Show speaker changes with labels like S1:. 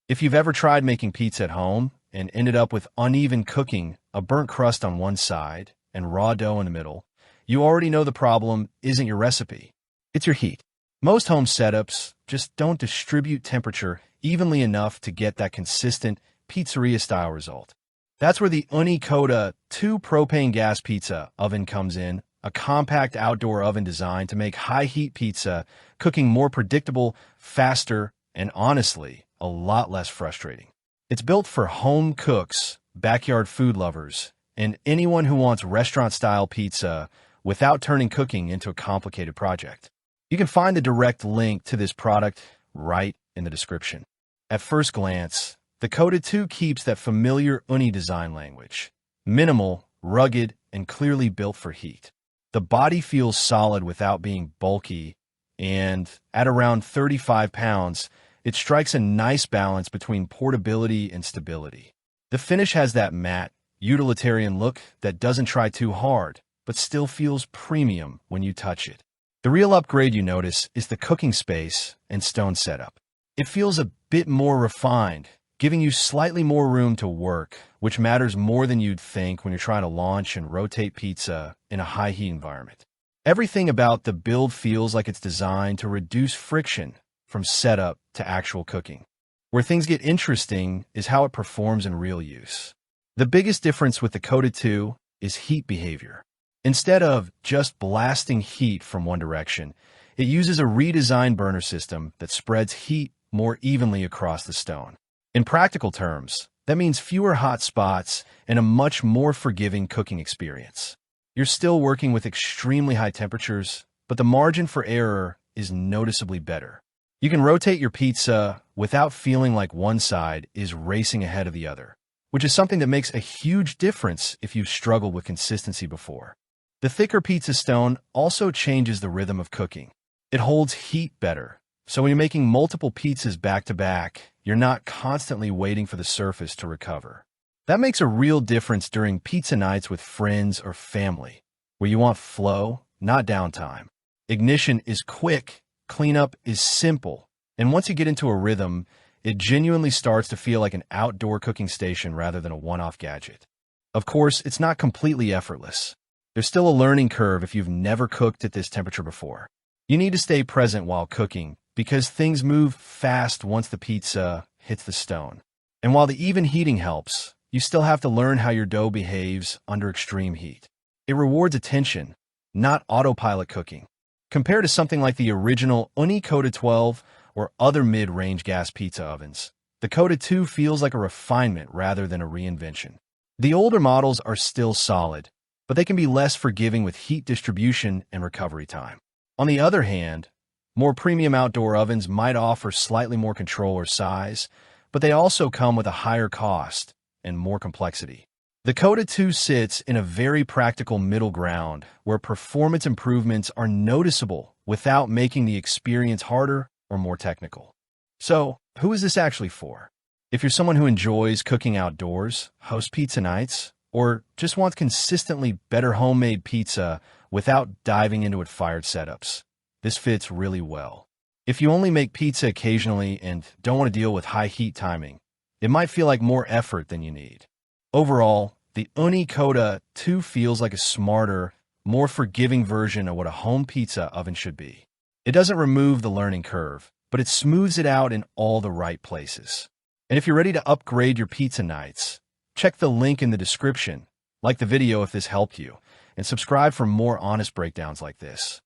S1: If you've ever tried making pizza at home and ended up with uneven cooking, a burnt crust on one side, and raw dough in the middle, you already know the problem isn't your recipe. It's your heat. Most home setups just don't distribute temperature evenly enough to get that consistent pizzeria-style result. That's where the Ooni Koda 2 propane gas pizza oven comes in, a compact outdoor oven designed to make high-heat pizza cooking more predictable, faster, and honestly, a lot less frustrating. It's built for home cooks, backyard food lovers, and anyone who wants restaurant-style pizza without turning cooking into a complicated project. You can find the direct link to this product right in the description. At first glance, the Koda 2 keeps that familiar Ooni design language. Minimal, rugged, and clearly built for heat. The body feels solid without being bulky, and at around 35 pounds, it strikes a nice balance between portability and stability. The finish has that matte, utilitarian look that doesn't try too hard, but still feels premium when you touch it. The real upgrade you notice is the cooking space and stone setup. It feels a bit more refined, giving you slightly more room to work, which matters more than you'd think when you're trying to launch and rotate pizza in a high-heat environment. Everything about the build feels like it's designed to reduce friction from setup to actual cooking. Where things get interesting is how it performs in real use. The biggest difference with the Koda 2 is heat behavior. Instead of just blasting heat from one direction, it uses a redesigned burner system that spreads heat more evenly across the stone. In practical terms, that means fewer hot spots and a much more forgiving cooking experience. You're still working with extremely high temperatures, but the margin for error is noticeably better. You can rotate your pizza without feeling like one side is racing ahead of the other, which is something that makes a huge difference if you've struggled with consistency before. The thicker pizza stone also changes the rhythm of cooking. It holds heat better, so when you're making multiple pizzas back to back, you're not constantly waiting for the surface to recover. That makes a real difference during pizza nights with friends or family, where you want flow, not downtime. Ignition is quick, cleanup is simple, and once you get into a rhythm, it genuinely starts to feel like an outdoor cooking station rather than a one-off gadget. Of course, it's not completely effortless. There's still a learning curve if you've never cooked at this temperature before. You need to stay present while cooking because things move fast once the pizza hits the stone. And while the even heating helps, you still have to learn how your dough behaves under extreme heat. It rewards attention, not autopilot cooking. Compared to something like the original Ooni Koda 12 or other mid-range gas pizza ovens, the Koda 2 feels like a refinement rather than a reinvention. The older models are still solid, but they can be less forgiving with heat distribution and recovery time. On the other hand, more premium outdoor ovens might offer slightly more control or size, but they also come with a higher cost and more complexity. The Koda 2 sits in a very practical middle ground where performance improvements are noticeable without making the experience harder or more technical. So, who is this actually for? If you're someone who enjoys cooking outdoors, hosts pizza nights, or just wants consistently better homemade pizza without diving into fired setups, this fits really well. If you only make pizza occasionally and don't want to deal with high heat timing, it might feel like more effort than you need. Overall, the Ooni Koda 2 feels like a smarter, more forgiving version of what a home pizza oven should be. It doesn't remove the learning curve, but it smooths it out in all the right places. And if you're ready to upgrade your pizza nights, check the link in the description, like the video if this helped you, and subscribe for more honest breakdowns like this.